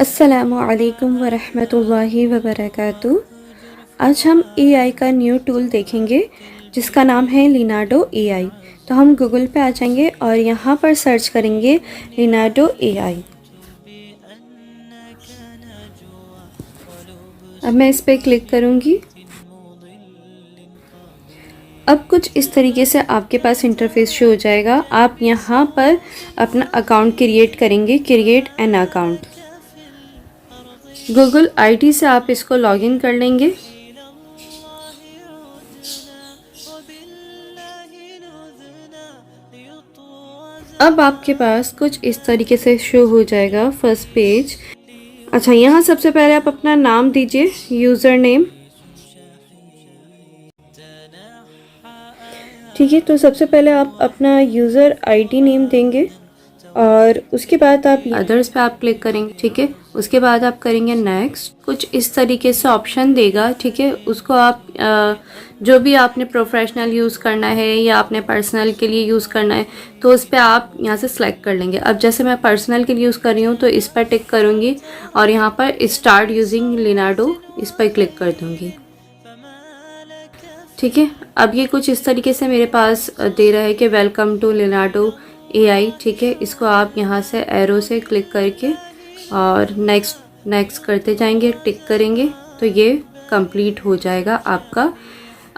अस्सलामुअलैकुम वरहमतुल्लाहि वबरकातुहू। आज हम एआई का न्यू टूल देखेंगे जिसका नाम है लिनार्डो एआई। तो हम गूगल पे आ जाएंगे और यहाँ पर सर्च करेंगे लिनार्डो एआई। अब मैं इस पर क्लिक करूँगी। अब कुछ इस तरीके से आपके पास इंटरफेस शो हो जाएगा। आप यहाँ पर अपना अकाउंट क्रिएट करेंगे, create an account. Google ID से आप इसको लॉगिन कर लेंगे। अब आपके पास कुछ इस तरीके से शो हो जाएगा फर्स्ट पेज। अच्छा, यहाँ सबसे पहले आप अपना नाम दीजिए, यूज़र नेम। ठीक है, तो सबसे पहले आप अपना यूज़र आईडी नेम देंगे और उसके बाद आप अदर्स पे आप क्लिक करेंगे। ठीक है, उसके बाद आप करेंगे नेक्स्ट। कुछ इस तरीके से ऑप्शन देगा। ठीक है, उसको आप जो भी आपने प्रोफेशनल यूज़ करना है या आपने पर्सनल के लिए यूज़ करना है तो उस पर आप यहाँ से सिलेक्ट कर लेंगे। अब जैसे मैं पर्सनल के लिए यूज़ कर रही हूँ तो इस पर टिक करूँगी और यहाँ पर स्टार्ट यूजिंग लिनार्डो इस पर क्लिक कर दूँगी। ठीक है, अब ये कुछ इस तरीके से मेरे पास दे रहा है कि वेलकम टू लिनार्डो एआई। ठीक है, इसको आप यहाँ से एरो से क्लिक करके और नेक्स्ट करते जाएंगे, टिक करेंगे तो ये कंप्लीट हो जाएगा आपका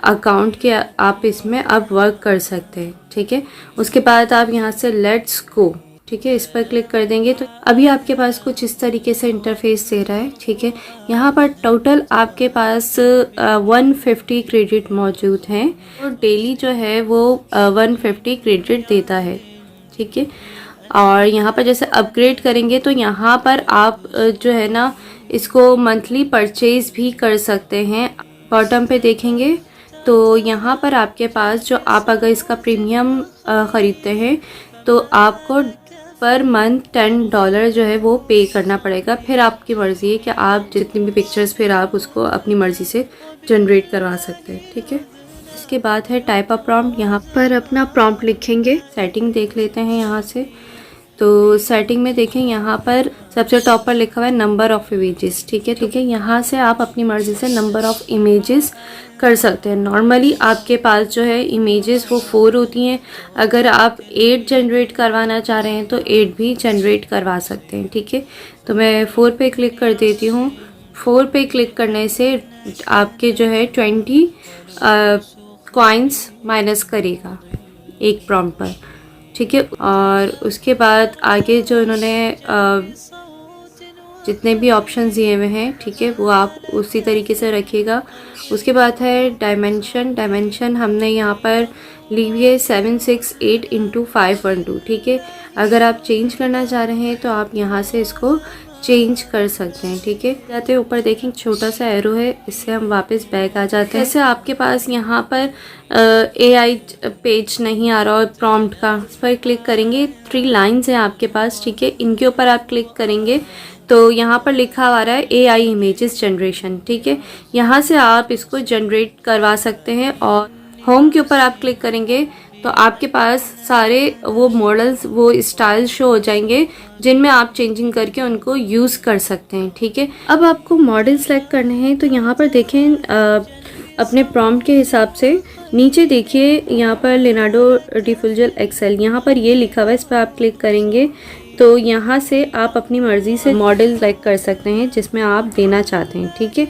अकाउंट के। आप इसमें अब वर्क कर सकते हैं। ठीक है, उसके बाद आप यहाँ से लेट्स गो, ठीक है, इस पर क्लिक कर देंगे तो अभी आपके पास कुछ इस तरीके से इंटरफेस दे रहा है। ठीक है, यहाँ पर टोटल आपके पास 150 क्रेडिट मौजूद हैं और डेली जो है वो 150 क्रेडिट देता है। ठीक है, और यहाँ पर जैसे अपग्रेड करेंगे तो यहाँ पर आप जो है ना इसको मंथली परचेज भी कर सकते हैं। बॉटम पे देखेंगे तो यहाँ पर आपके पास जो आप अगर इसका प्रीमियम ख़रीदते हैं तो आपको पर मंथ $10 जो है वो पे करना पड़ेगा। फिर आपकी मर्ज़ी है कि आप जितनी भी पिक्चर्स फिर आप उसको अपनी मर्ज़ी से जनरेट करवा सकते हैं। ठीक है, इसके बाद है टाइप अ प्रॉम्प्ट। यहाँ पर अपना प्रॉम्प्ट लिखेंगे। सेटिंग देख लेते हैं यहाँ से। तो सेटिंग में देखें यहाँ पर सबसे टॉप पर लिखा हुआ है नंबर ऑफ़ इमेजेस। ठीक है, यहाँ से आप अपनी मर्ज़ी से नंबर ऑफ़ इमेजेस कर सकते हैं। नॉर्मली आपके पास जो है इमेजेस वो 4 होती हैं। अगर आप 8 जनरेट करवाना चाह रहे हैं तो 8 भी जनरेट करवा सकते हैं। ठीक है, तो मैं 4 पे क्लिक कर देती हूँ। 4 पे क्लिक करने से आपके जो है 20 कॉइन्स माइनस करेगा एक प्रॉम्प्ट पर। ठीक है, और उसके बाद आगे जो इन्होंने जितने भी ऑप्शंस दिए हुए हैं, ठीक है, वो आप उसी तरीके से रखिएगा। उसके बाद है डायमेंशन हमने यहाँ पर ली हुई है 768x512। ठीक है, अगर आप चेंज करना चाह रहे हैं तो आप यहाँ से इसको चेंज कर सकते हैं। ठीक है, जाते ऊपर देखें छोटा सा एरो है, इससे हम वापस बैक आ जाते हैं। जैसे आपके पास यहाँ पर एआई पेज नहीं आ रहा और प्रॉम्प्ट का, इस पर क्लिक करेंगे। 3 लाइंस हैं आपके पास। ठीक है, इनके ऊपर आप क्लिक करेंगे तो यहाँ पर लिखा आ रहा है एआई इमेजेस जनरेशन। ठीक है, यहाँ से आप इसको जनरेट करवा सकते हैं और होम के ऊपर आप क्लिक करेंगे तो आपके पास सारे वो मॉडल्स, वो स्टाइल शो हो जाएंगे जिनमें आप चेंजिंग करके उनको यूज़ कर सकते हैं। ठीक है, अब आपको मॉडल सेलेक्ट करने हैं तो यहाँ पर देखें अपने प्रॉम्प्ट के हिसाब से नीचे देखिए यहाँ पर लिनार्डो डिफ्यूजल एक्सेल, यहाँ पर ये लिखा हुआ है। इस पर आप क्लिक करेंगे तो यहाँ से आप अपनी मर्ज़ी से मॉडल सेलेक्ट कर सकते हैं जिसमें आप देना चाहते हैं। ठीक है,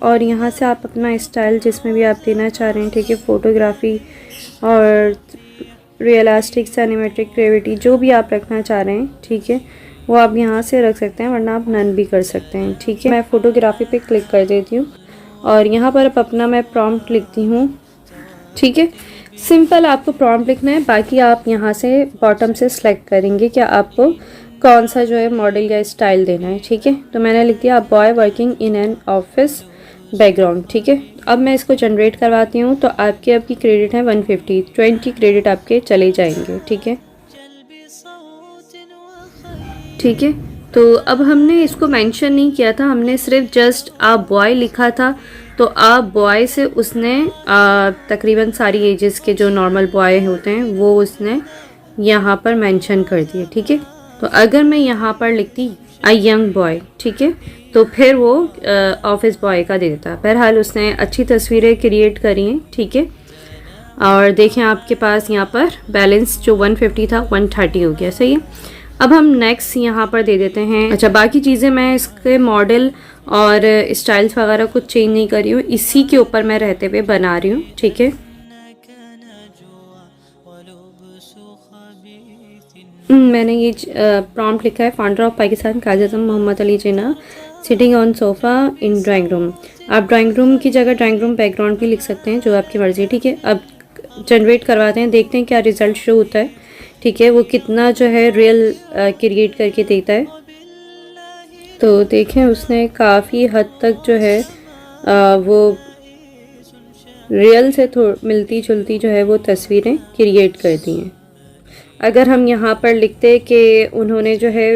और यहाँ से आप अपना स्टाइल जिसमें भी आप देना चाह रहे हैं, ठीक है, फ़ोटोग्राफी और रियलिस्टिक, सिनेमैटिक, ग्रेविटी, जो भी आप रखना चाह रहे हैं, ठीक है, वो आप यहाँ से रख सकते हैं, वरना आप नन भी कर सकते हैं। ठीक है, मैं फ़ोटोग्राफी पे क्लिक कर देती हूँ और यहाँ पर अपना मैं प्रॉम्प्ट लिखती हूँ। ठीक है, सिंपल आपको प्रॉम्प्ट लिखना है, बाकी आप यहाँ से बॉटम से सिलेक्ट करेंगे कि आपको कौन सा जो है मॉडल या स्टाइल देना है। ठीक है, तो मैंने लिख दिया boy working in an office background. ठीक है, अब मैं इसको जनरेट करवाती हूँ तो आपके अब की क्रेडिट है 150, 20 क्रेडिट आपके चले जाएंगे। ठीक है, ठीक है, तो अब हमने इसको मेंशन नहीं किया था, हमने सिर्फ जस्ट आ बॉय लिखा था तो आ बॉय से उसने तकरीबन सारी एजेस के जो नॉर्मल बॉय होते हैं वो उसने यहाँ पर मेंशन कर दिए। ठीक है, तो अगर मैं यहाँ पर लिखती अ यंग बॉय, ठीक है। तो फिर वो ऑफिस बॉय का दे देता। बहरहाल उसने अच्छी तस्वीरें क्रिएट करी हैं, ठीक है। और देखें आपके पास यहाँ पर बैलेंस जो 150 था 130 हो गया, सही है। अब हम नेक्स्ट यहाँ पर दे देते हैं। अच्छा, बाकी चीज़ें मैं इसके मॉडल और स्टाइल्स वगैरह कुछ चेंज नहीं कर रही हूँ, इसी के ऊपर मैं रहते हुए बना रही हूँ, ठीक है। मैंने ये प्रॉम्प्ट लिखा है, founder of Pakistan Quaid Azam Mohammad Ali Jinnah sitting on sofa in drawing room. आप ड्राइंग रूम की जगह ड्राइंग रूम बैकग्राउंड भी लिख सकते हैं, जो आपकी मर्ज़ी, ठीक है। अब जनरेट करवाते हैं, देखते हैं क्या रिज़ल्ट शो होता है, ठीक है। वो कितना जो है रियल क्रिएट करके देता है। तो देखें उसने काफ़ी हद तक जो है वो रियल से मिलती जुलती जो है वो तस्वीरें क्रिएट कर दी हैं। अगर हम यहाँ पर लिखते कि उन्होंने जो है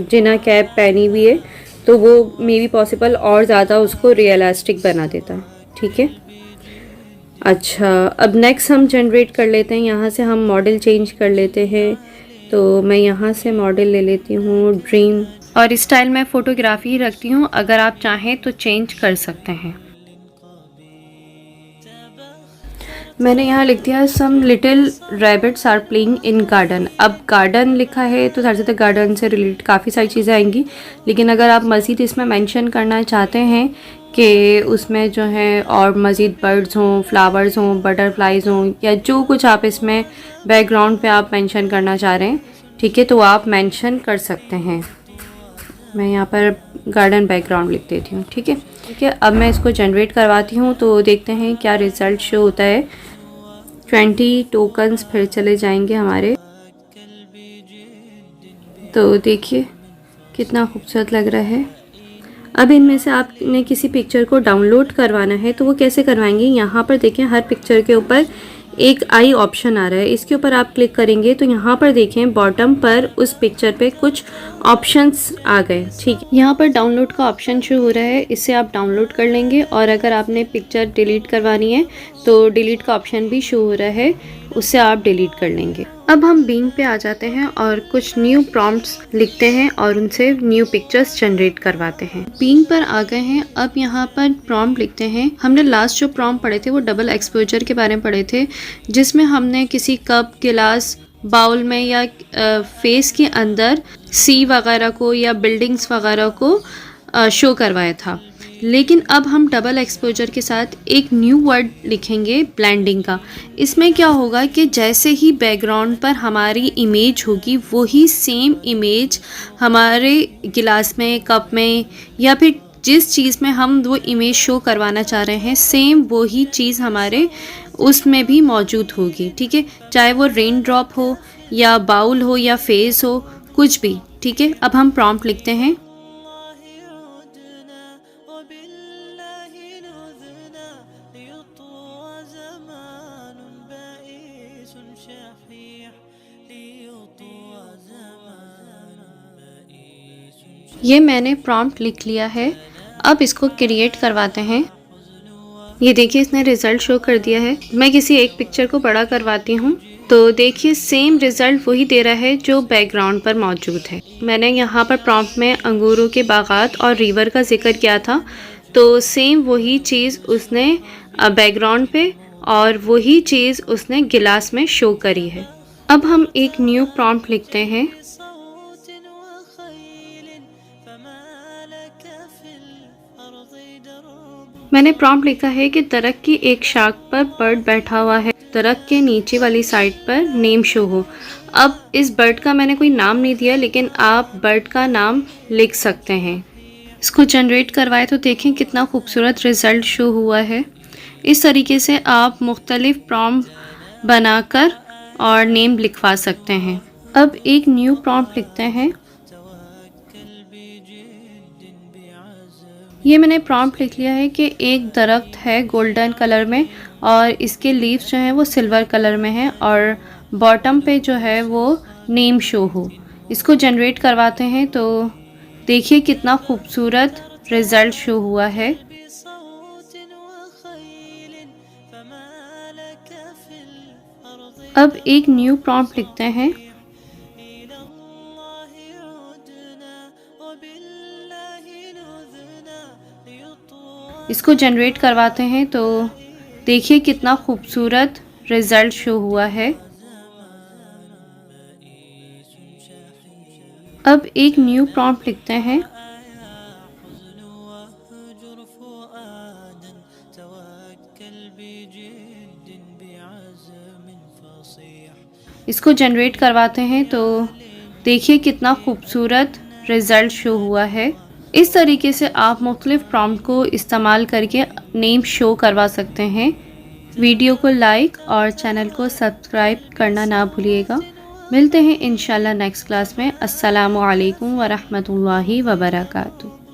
जिना कैप पहनी हुई है, तो वो मे बी पॉसिबल और ज़्यादा उसको रियलिस्टिक बना देता, ठीक है। अच्छा, अब नेक्स्ट हम जनरेट कर लेते हैं, यहाँ से हम मॉडल चेंज कर लेते हैं। तो मैं यहाँ से मॉडल ले लेती हूँ ड्रीम, और स्टाइल मैं फ़ोटोग्राफी रखती हूँ, अगर आप चाहें तो चेंज कर सकते हैं। मैंने यहाँ लिख दिया some little rabbits are playing in garden. अब गार्डन लिखा है तो ज़्यादातर गार्डन से रिलेटेड काफ़ी सारी चीज़ें आएंगी, लेकिन अगर आप मज़ीद इसमें मेंशन करना चाहते हैं कि उसमें जो है और मज़ीद बर्ड्स हों, फ्लावर्स हों, बटरफ्लाइज हों, या जो कुछ आप इसमें बैकग्राउंड पे आप मेंशन करना चाह रहे हैं, ठीक है, तो आप मेंशन कर सकते हैं। मैं यहाँ पर गार्डन बैकग्राउंड लिख देती हूँ, ठीक है, ठीक है। अब मैं इसको जनरेट करवाती हूँ, तो देखते हैं क्या रिज़ल्ट शो होता है। 20 टोकन्स फिर चले जाएंगे हमारे। तो देखिए कितना खूबसूरत लग रहा है। अब इनमें से आपने किसी पिक्चर को डाउनलोड करवाना है तो वो कैसे करवाएंगे। यहाँ पर देखें हर पिक्चर के ऊपर एक आई ऑप्शन आ रहा है, इसके ऊपर आप क्लिक करेंगे तो यहाँ पर देखें बॉटम पर उस पिक्चर पे कुछ ऑप्शंस आ गए, ठीक है। यहाँ पर डाउनलोड का ऑप्शन शो हो रहा है, इससे आप डाउनलोड कर लेंगे, और अगर आपने पिक्चर डिलीट करवानी है तो डिलीट का ऑप्शन भी शो हो रहा है, उससे आप डिलीट कर लेंगे। अब हम बिंग पे आ जाते हैं और कुछ न्यू प्रॉम्प्ट्स लिखते हैं और उनसे न्यू पिक्चर्स जनरेट करवाते हैं। बिंग पर आ गए हैं, अब यहाँ पर प्रॉम्प्ट लिखते हैं। हमने लास्ट जो प्रॉम्प्ट पढ़े थे वो डबल एक्सपोजर के बारे में पढ़े थे, जिसमें हमने किसी कप, गिलास, बाउल में या फेस के अंदर सी वगैरह को या बिल्डिंग्स वगैरह को शो करवाया था। लेकिन अब हम डबल एक्सपोजर के साथ एक न्यू वर्ड लिखेंगे, ब्लेंडिंग का। इसमें क्या होगा कि जैसे ही बैकग्राउंड पर हमारी इमेज होगी, वही सेम इमेज हमारे गिलास में, कप में, या फिर जिस चीज़ में हम वो इमेज शो करवाना चाह रहे हैं, सेम वही चीज़ हमारे उसमें भी मौजूद होगी, ठीक है। चाहे वो रेन ड्रॉप हो या बाउल हो या फेस हो, कुछ भी, ठीक है। अब हम प्रॉम्प्ट लिखते हैं। ये मैंने प्रॉम्प्ट लिख लिया है, अब इसको क्रिएट करवाते हैं। ये देखिए इसने रिज़ल्ट शो कर दिया है। मैं किसी एक पिक्चर को बड़ा करवाती हूँ, तो देखिए सेम रिज़ल्ट वही दे रहा है जो बैकग्राउंड पर मौजूद है। मैंने यहाँ पर प्रॉम्प्ट में अंगूरों के बागात और रिवर का जिक्र किया था, तो सेम वही चीज़ उसने बैकग्राउंड पे और वही चीज़ उसने गिलास में शो करी है। अब हम एक न्यू प्रॉम्प्ट लिखते हैं। मैंने प्रॉम्प्ट लिखा है कि दरख्त की एक शाख पर बर्ड बैठा हुआ है, दरख्त के नीचे वाली साइड पर नेम शो हो। अब इस बर्ड का मैंने कोई नाम नहीं दिया, लेकिन आप बर्ड का नाम लिख सकते हैं। इसको जनरेट करवाए तो देखें कितना खूबसूरत रिज़ल्ट शो हुआ है। इस तरीके से आप मुख्तलिफ प्रॉम्प्ट बनाकर और नेम लिखवा सकते हैं। अब एक न्यू प्रॉम्प्ट लिखते हैं। ये मैंने प्रॉम्प्ट लिख लिया है कि एक दरख्त है गोल्डन कलर में और इसके लीव्स जो हैं वो सिल्वर कलर में हैं, और बॉटम पे जो है वो नेम शो हो। इसको जनरेट करवाते हैं तो देखिए कितना खूबसूरत रिज़ल्ट शो हुआ है। अब एक न्यू प्रॉम्प्ट लिखते हैं। इसको जनरेट करवाते हैं तो देखिए कितना खूबसूरत रिज़ल्ट शो हुआ है। अब एक न्यू प्रॉम्प्ट लिखते हैं। इसको जनरेट करवाते हैं तो देखिए कितना खूबसूरत रिज़ल्ट शो हुआ है। इस तरीके से आप मुख्तलिफ प्रॉम्प्ट को इस्तेमाल करके नेम शो करवा सकते हैं। वीडियो को लाइक और चैनल को सब्सक्राइब करना ना भूलिएगा। मिलते हैं इंशाल्लाह नेक्स्ट क्लास में। अस्सलामु अलैकुम व रहमतुल्लाहि व बरकातुहू।